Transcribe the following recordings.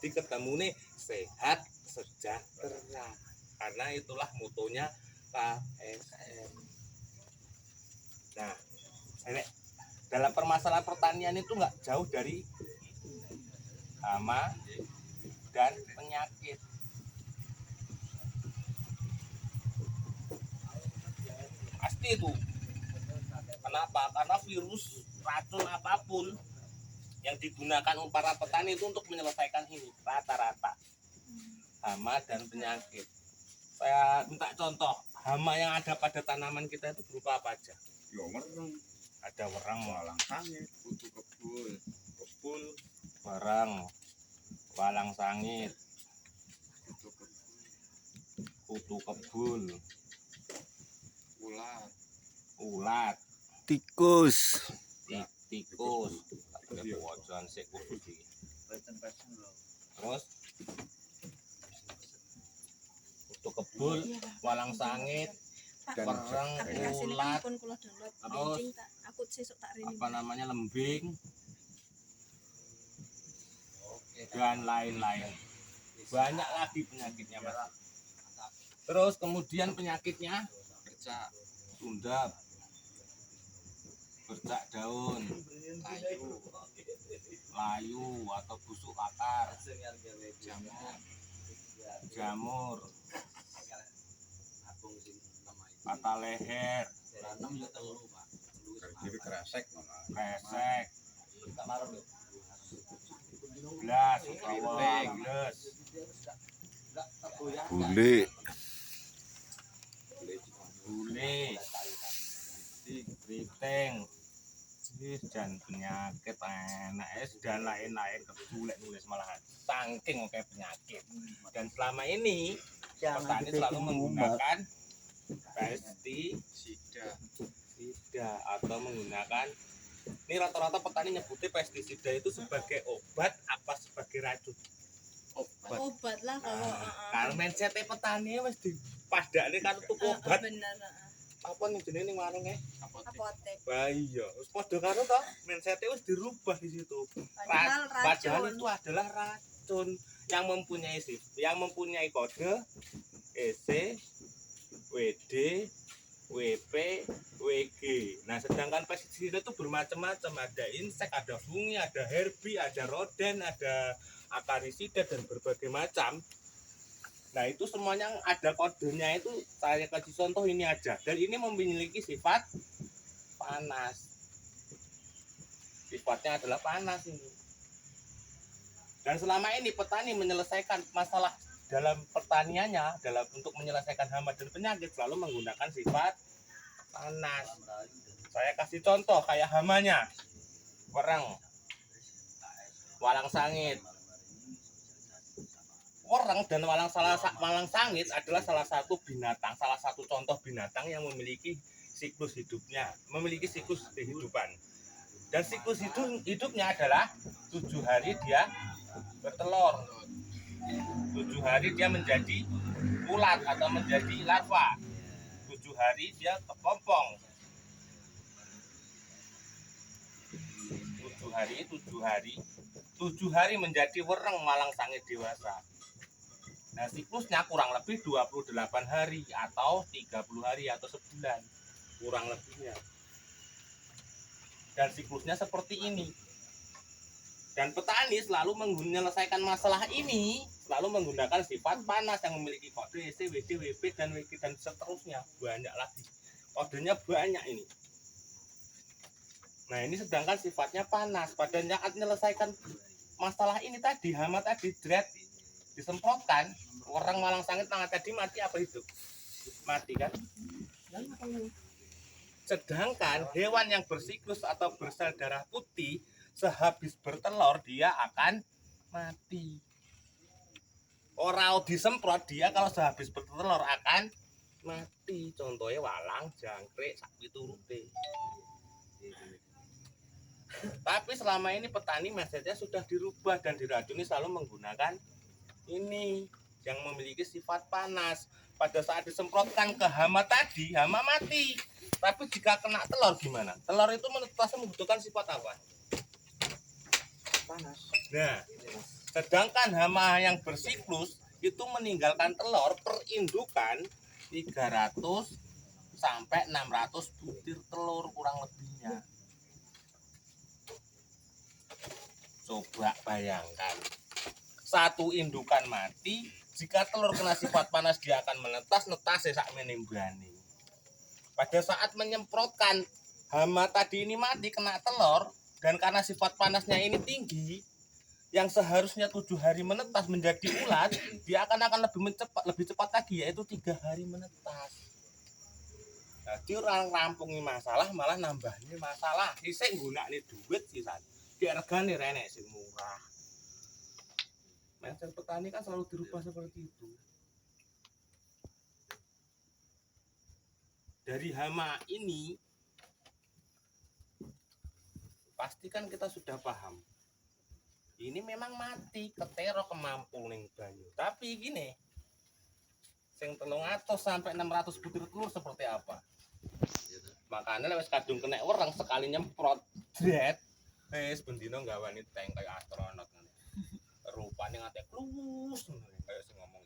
Jadi ketemune sehat sejahtera. Karena itulah motonya KSM. Nah, ini dalam permasalahan pertanian itu nggak jauh dari hama dan penyakit. Pasti itu. Kenapa? Karena virus, racun apapun yang digunakan para petani itu untuk menyelesaikan ini rata-rata hama dan penyakit. Saya minta contoh hama yang ada pada tanaman kita itu berupa apa aja? Ya wereng, Ada wereng, walang sangit, kutu kebul, barang, walang sangit, kutu kebul, kutu kebul, ulat, ulat, tikus, tikus, wajan sik khusus iki. Terus kutu kebul, walang sangit, wereng, ulat, terus apa namanya lembing dan lain-lain. Banyak lagi penyakitnya, Mas. Terus kemudian penyakitnya bercak tundap, bercak daun, layu atau busuk akar, jamur, patah leher, jadi kresek, kresek, blas, blas, bule, bule, keriting, dan penyakit enak dan lain-lain. Kebulek nulis malahan saking oke penyakit. Dan selama ini petani selalu menggunakan pestisida atau menggunakan, ini rata-rata petani nyebutnya pestisida itu sebagai obat apa sebagai racun? Obat lah kalau Kalau mindset petani wis dipadakne kan tuku obat. bener. Apa nih jenenge ning warung Apotek. Bah iya, wis padha karo to, mindset wis dirubah di situ. Padahal Padahal racun. itu adalah racun yang mempunyai kode EC, WD, WP, WG. Nah, sedangkan pestisida itu bermacam-macam, ada insek, ada fungi, ada herbi, ada roden, ada akarisida dan berbagai macam. Nah, itu semuanya ada kodenya, itu saya kasih contoh ini aja. Dan ini memiliki sifat panas. Sifatnya adalah panas ini. Dan selama ini petani menyelesaikan masalah dalam pertaniannya, dalam untuk menyelesaikan hama dan penyakit selalu menggunakan sifat panas. Saya kasih contoh kayak hamanya, wereng, walang sangit. Wereng dan walang sangit adalah salah satu binatang, salah satu contoh binatang yang memiliki siklus hidupnya, memiliki siklus kehidupan. Dan siklus hidupnya adalah 7 hari dia bertelur, 7 hari dia menjadi ulat atau menjadi larva, 7 hari dia kepompong, 7 hari menjadi wereng walang sangit dewasa. Nah, siklusnya kurang lebih 28 hari atau 30 hari atau sebulan kurang lebihnya. Dan siklusnya seperti ini. Dan petani selalu menyelesaikan masalah ini selalu menggunakan sifat panas yang memiliki kode EC, WD, WP, dan WG dan seterusnya. Banyak lagi. Kodenya banyak ini. Nah, ini sedangkan sifatnya panas. Pada saat menyelesaikan masalah ini tadi, hama tadi, dread, disemprotkan, orang walang sangit tangan tadi mati apa hidup? Mati kan? Sedangkan hewan yang bersiklus atau bersel darah putih sehabis bertelur dia akan mati. Orang disemprot dia kalau sehabis bertelur akan mati. Contohnya walang, jangkrik, sapi turute. Tapi selama ini petani mindsetnya sudah dirubah dan diracuni selalu menggunakan ini yang memiliki sifat panas. Pada saat disemprotkan ke hama tadi, hama mati. Tapi jika kena telur gimana? Telur itu membutuhkan sifat apa? panas. Nah, Sedangkan hama yang bersiklus itu meninggalkan telur per indukan 300 sampai 600 butir telur kurang lebihnya. Coba bayangkan, satu indukan mati, jika telur kena sifat panas dia akan netas sak menimbrani. Pada saat menyemprotkan hama tadi ini mati kena telur, dan karena sifat panasnya ini tinggi, yang seharusnya 7 hari menetas menjadi ulat, dia akan lebih cepat lagi, yaitu 3 hari menetas. Jadi orang rampungi masalah malah nambahin masalah. Isek nggunakne duit sisan. Diregane renek sing murah. Mindset petani kan selalu dirubah seperti itu. Dari hama ini pastikan kita sudah paham. Ini memang mati ketero kemampu ning banyu. Tapi gini, sing 300 sampai 600 butir telur seperti apa? Makanya wis kadung kena wereng sekali nyemprot dret wis bendino gawani tank kayak astronot ngene. Rupane ngate klus kayak sing ngomong.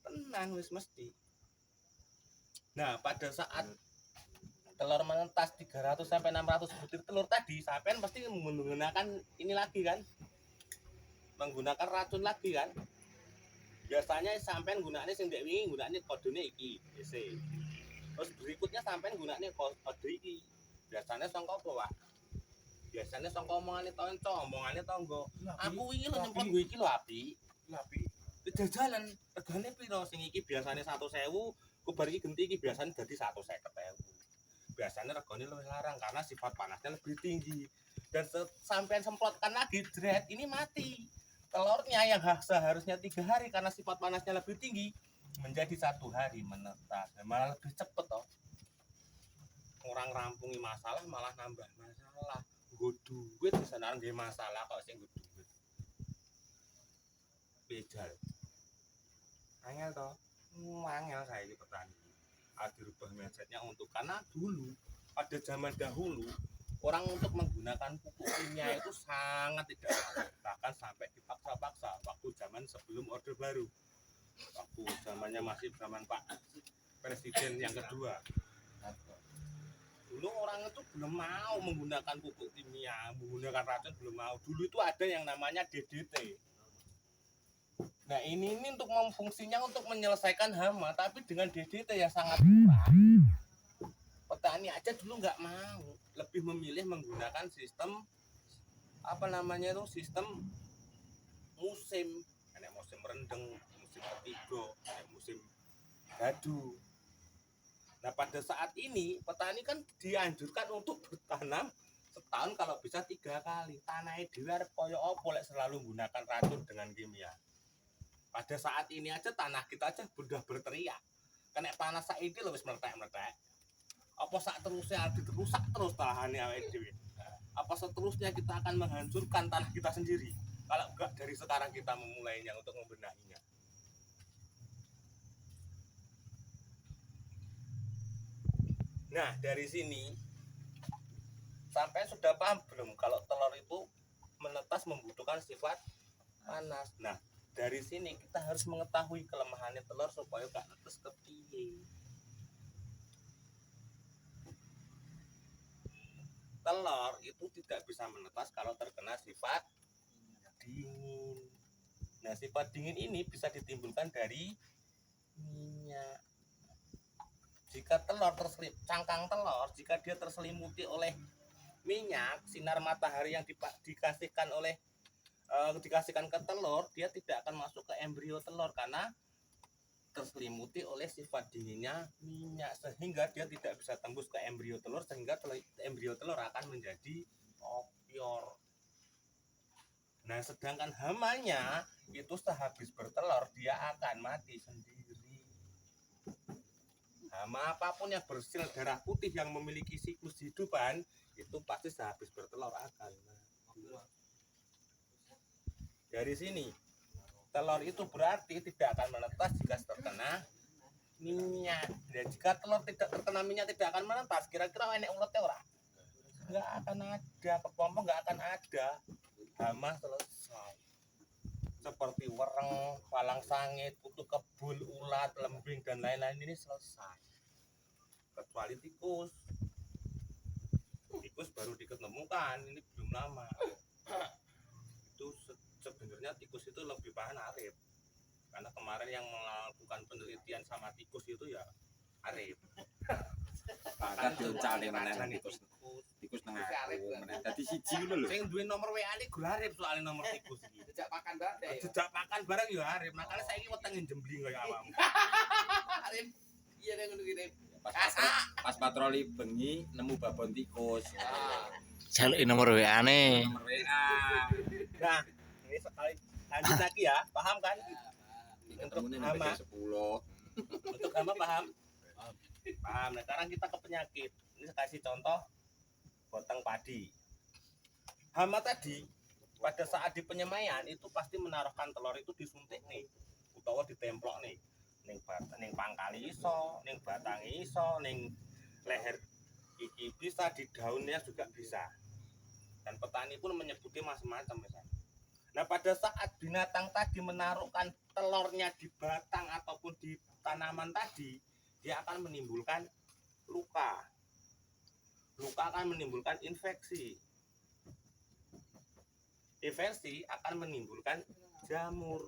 Tenan wis mesti. Nah, pada saat telur menetas 300 sampai 600 butir telur tadi, sampean pasti menggunakan ini lagi kan? Menggunakan racun lagi kan? Biasanya sampean gunakne sing ndek wingi gunakne kodene iki, EC. Terus berikutnya sampean gunakne kode iki. Biasanya sangka apa, Pak? Biasanya sangka omongane tonco, omongane tangga. Aku wingi lho nyemprot gue iki lho apik. Apik. Jajalan regane piro sing iki biasanya 100.000, ku bar iki genti iki biasanya dadi 150.000. Biasanya regane luwih larang karena sifat panasnya lebih tinggi. Dan sampean semprotkan lagi dret ini mati. Telurnya yang seharusnya 3 hari karena sifat panasnya lebih tinggi menjadi 1 hari menetas. Malah lebih cepet toh. Orang rampungi masalah malah nambah masalah. Nggo duit disana nggih masalah kok sing nggo duit. Bejal. Angel toh. Angel saiki petani. Dirubah mindsetnya untuk karena dulu pada zaman dahulu orang untuk menggunakan pupuk kimia itu sangat tidak bahkan sampai dipaksa-paksa waktu zaman sebelum Orde Baru, waktu zamannya masih zaman Pak Presiden yang kedua. Dulu orang itu belum mau menggunakan pupuk kimia, menggunakan racun belum mau. Dulu itu ada yang namanya DDT. Nah ini untuk fungsinya untuk menyelesaikan hama, tapi dengan DDT yang sangat murah. Petani aja dulu nggak mau, lebih memilih menggunakan sistem apa namanya itu sistem musim, ada musim rendeng, musim ketiga, ada musim gadu. Nah pada saat ini petani kan dianjurkan untuk bertanam setahun kalau bisa 3 kali. Tanahnya dewe koyo opo lek selalu menggunakan racun dengan kimia. Pada saat ini aja tanah kita aja sudah berteriak. Kena panas saiki lho wis meletek-meletek. Apa sak terusnya dirusak terus tanahane awake dhewe. Apa seterusnya kita akan menghancurkan tanah kita sendiri? Kalau enggak dari sekarang kita memulainya untuk membenahinya. Nah, dari sini sampai sudah paham belum kalau telur itu menetas membutuhkan sifat panas. Nah, dari sini kita harus mengetahui kelemahannya telur supaya gak netes kepiye. Telur itu tidak bisa menetas kalau terkena sifat dingin. Nah, sifat dingin ini bisa ditimbulkan dari minyak. Jika telur cangkang telur, jika dia terselimuti oleh minyak, sinar matahari yang dikasihkan ke telur, dia tidak akan masuk ke embrio telur karena terselimuti oleh sifat dinginnya minyak, sehingga dia tidak bisa tembus ke embrio telur, sehingga embrio telur akan menjadi opior. Nah, sedangkan hamanya itu sehabis bertelur dia akan mati sendiri. Hama apapun yang bersil darah putih yang memiliki siklus hidupan itu pasti sehabis bertelur akan mati. Dari sini telur itu berarti tidak akan menetas jika terkena minyak. Dan jika telur tidak terkena minyak tidak akan menetas, kira-kira enek uletnya ora? Enggak akan ada, kepompong enggak akan ada. Hama selesai. seperti wereng, walang sangit, kutu kebul, ulat, lembing dan lain-lain ini selesai. Kecuali tikus. Tikus baru diketemukan, ini belum lama. Itu sebenarnya tikus itu lebih bahan Arif. Karena kemarin yang melakukan penelitian sama tikus itu ya Arif. Bahkan diuncalne meneh Rajane tikus. Tikus nang aku meneh. Dadi siji ngono lho. Sing duwe nomor WA-ne Gur Arif soalnya nomor tikus iki. Sejak makan bareng ya. Jejak makan bareng ya Arif. Makanya saiki wetenge jembling kaya awakmu. Arif, iya deh ngono gini. Pas patroli bengi nemu babon tikus. Jaluk nomor WA-ne. Nomor WA. Nah, ini sekali lanjut lagi ya. Paham kan? Ketemunya Hama. nang 10. Untuk hama paham? Paham. Nah, sekarang kita ke penyakit. Ini saya kasih contoh boteng padi. Hama tadi pada saat di penyemaian itu pasti menaruhkan telur itu disuntik nih, utawa ditemplok nih. Ning pangkal iso, ning batang iso, ning leher iki bisa, di daunnya juga bisa. Dan petani pun menyebutnya macam-macam misalnya. Nah, pada saat binatang tadi menaruhkan telurnya di batang ataupun di tanaman tadi, dia akan menimbulkan luka. Luka akan menimbulkan infeksi. Infeksi akan menimbulkan jamur.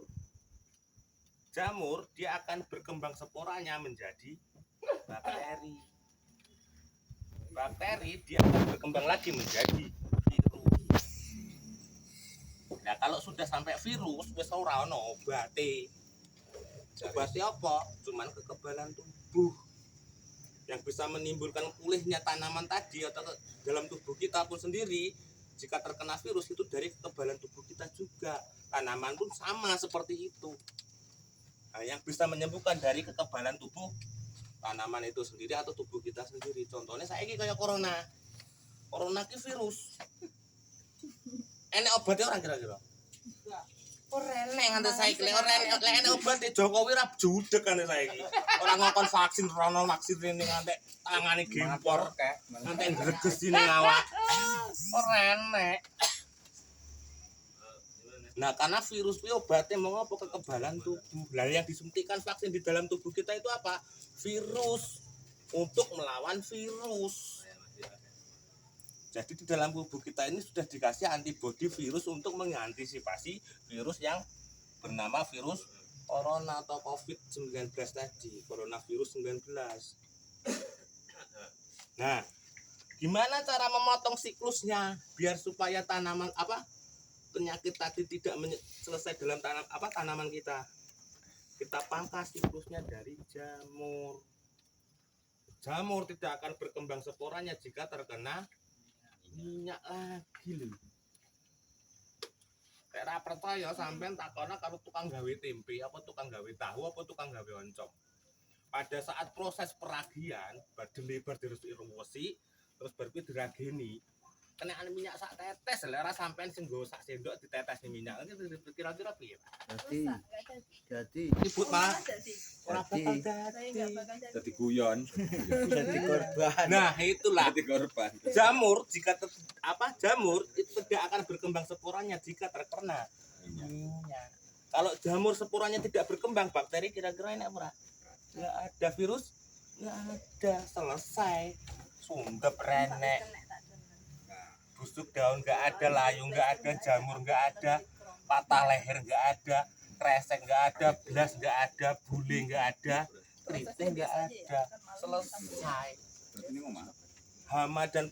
Jamur dia akan berkembang sporanya menjadi bakteri. Bakteri dia akan berkembang lagi menjadi virus. Nah, kalau sudah sampai virus, wis ora ono obate. Obate apa? Cuman kekebalan tubuh yang bisa menimbulkan pulihnya tanaman tadi atau dalam tubuh kita pun sendiri. Jika terkena virus itu dari kekebalan tubuh kita juga. Tanaman pun sama seperti itu. Nah, yang bisa menyembuhkan dari kekebalan tubuh tanaman itu sendiri atau tubuh kita sendiri. Contohnya saya ini kayak corona. Corona ki virus. Enek obatnya orang kira-kira? Ora enek nganti saiki. Ora enek obat di Jokowi ra judeg kan saiki. Ora ngokon vaksin, ora ono vaksin rene nganti tangane gempor, nganti greges ning awak. Ora enek. Nah, karena virus itu obatnya mau apa? Kekebalan tubuh. Lah yang disuntikan vaksin di dalam tubuh kita itu apa? Virus. Untuk melawan virus. Jadi di dalam tubuh kita ini sudah dikasih antibodi virus untuk mengantisipasi virus yang bernama virus corona atau COVID-19 tadi. Coronavirus 19. Nah, gimana cara memotong siklusnya biar supaya tanaman penyakit tadi tidak selesai dalam tanaman kita. Kita pangkas siklusnya dari jamur. Jamur tidak akan berkembang sporanya jika terkena minyak lagi lho. Kayak ra percaya sampean takona karo tukang gawe tempe, apa tukang gawe tahu, apa tukang gawe oncom. Pada saat proses peragian, badhe lebar diruwesi, terus baru dirageni. Kenaan minyak sak tetes, lera sampean sing nggo sak sendok ditetes minyak. Kira-kira piye? Jadi Ribut malah ora bakal Saya nggak bakal jadi. Dadi guyon. jadi korban. Nah, itulah Dadi korban. jamur jamur itu tidak akan berkembang sporanya jika terkena minyak. Kalau jamur sporanya tidak berkembang, bakteri kira-kira enak ora? Enggak ada virus, enggak ada, selesai. Sundep renek. Busuk daun nggak ada, layu nggak ada, jamur nggak ada, patah leher nggak ada, kresek nggak ada, belas nggak ada, bule nggak ada, keriting nggak ada, selesai. Berarti ini ngomong apa? Hama dan